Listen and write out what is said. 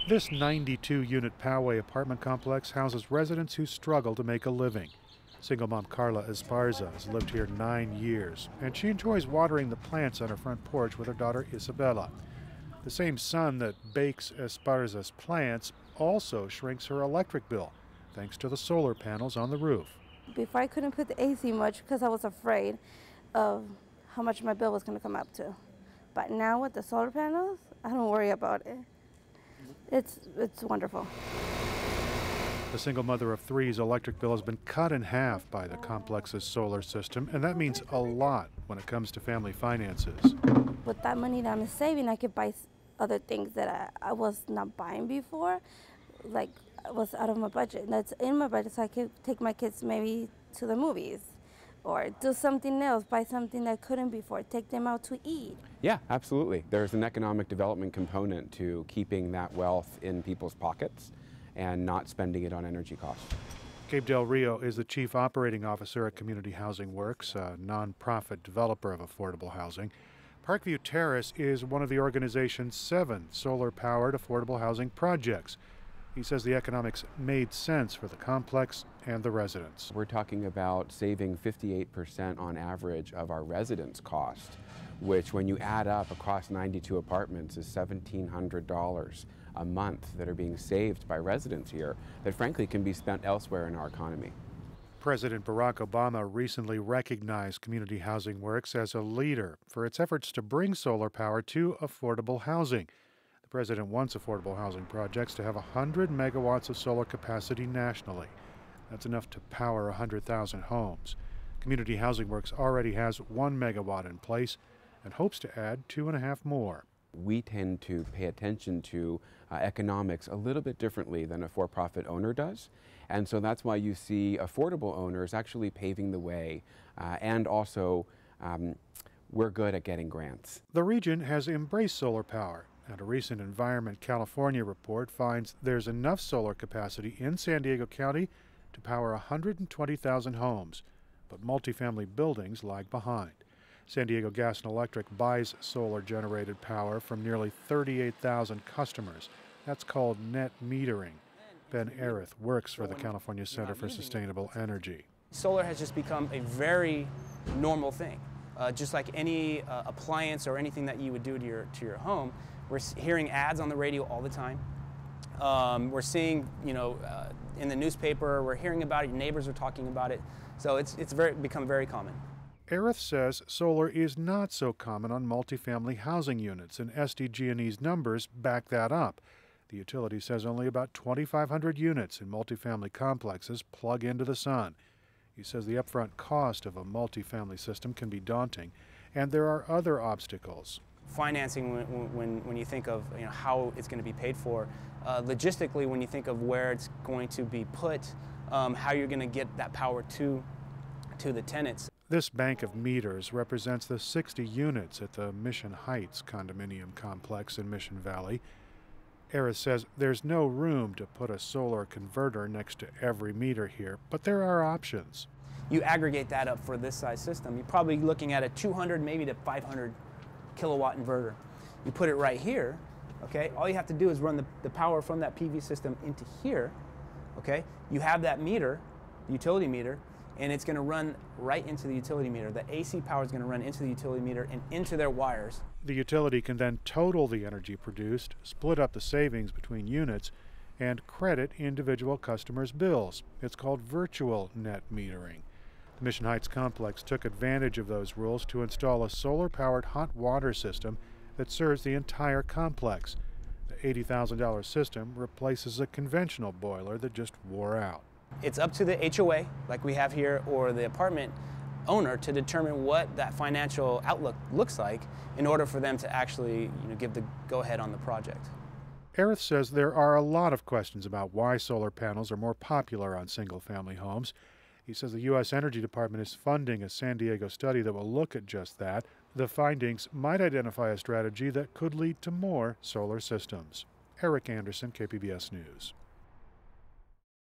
This 92-unit Poway apartment complex houses residents who struggle to make a living. Single mom Carla Esparza has lived here 9 years, and she enjoys watering the plants on her front porch with her daughter Isabella. The same sun that bakes Esparza's plants also shrinks her electric bill, thanks to the solar panels on the roof. Before I couldn't put the AC much because I was afraid of how much my bill was going to come up to. But now with the solar panels, I don't worry about it. It's wonderful. The single mother of three's electric bill has been cut in half by the complex's solar system, and that means a lot when it comes to family finances. With that money that I'm saving, I could buy other things that I was not buying before, like was out of my budget. That's in my budget, so I could take my kids maybe to the movies or do something else, buy something that I couldn't before, take them out to eat. Yeah, absolutely. There's an economic development component to keeping that wealth in people's pockets and not spending it on energy costs. Gabe Del Rio is the Chief Operating Officer at Community Housing Works, a nonprofit developer of affordable housing. Parkview Terrace is one of the organization's 7 solar-powered affordable housing projects. He says the economics made sense for the complex and the residents. We're talking about saving 58% on average of our residents' cost, which when you add up across 92 apartments is $1,700 a month that are being saved by residents here that frankly can be spent elsewhere in our economy. President Barack Obama recently recognized Community Housing Works as a leader for its efforts to bring solar power to affordable housing. The president wants affordable housing projects to have 100 megawatts of solar capacity nationally. That's enough to power 100,000 homes. Community Housing Works already has 1 megawatt in place and hopes to add 2.5 more. We tend to pay attention to economics a little bit differently than a for-profit owner does. And so that's why you see affordable owners actually paving the way. And also, we're good at getting grants. The region has embraced solar power, and a recent Environment California report finds there's enough solar capacity in San Diego County to power 120,000 homes, but multifamily buildings lag behind. San Diego Gas and Electric buys solar-generated power from nearly 38,000 customers. That's called net metering. Ben Erik works for the California Center for Sustainable Energy. Solar has just become a very normal thing. Just like any appliance or anything that you would do to your home, we're hearing ads on the radio all the time. We're seeing, in the newspaper, we're hearing about it, your neighbors are talking about it. So it's become very common. Erik says solar is not so common on multifamily housing units, and SDG&E's numbers back that up. The utility says only about 2,500 units in multifamily complexes plug into the sun. He says the upfront cost of a multifamily system can be daunting, and there are other obstacles. Financing, when you think of how it's going to be paid for, logistically, when you think of where it's going to be put, how you're going to get that power to the tenants. This bank of meters represents the 60 units at the Mission Heights condominium complex in Mission Valley. Erik says there's no room to put a solar converter next to every meter here, but there are options. You aggregate that up for this size system, you're probably looking at a 200 maybe to 500 kilowatt inverter. You put it right here, okay? All you have to do is run the power from that PV system into here, okay? You have that meter, the utility meter, and it's going to run right into the utility meter. The AC power is going to run into the utility meter and into their wires. The utility can then total the energy produced, split up the savings between units, and credit individual customers' bills. It's called virtual net metering. The Mission Heights complex took advantage of those rules to install a solar-powered hot water system that serves the entire complex. The $80,000 system replaces a conventional boiler that just wore out. It's up to the HOA, like we have here, or the apartment owner to determine what that financial outlook looks like in order for them to actually give the go-ahead on the project. Erik says there are a lot of questions about why solar panels are more popular on single-family homes. He says the U.S. Energy Department is funding a San Diego study that will look at just that. The findings might identify a strategy that could lead to more solar systems. Erik Anderson, KPBS News.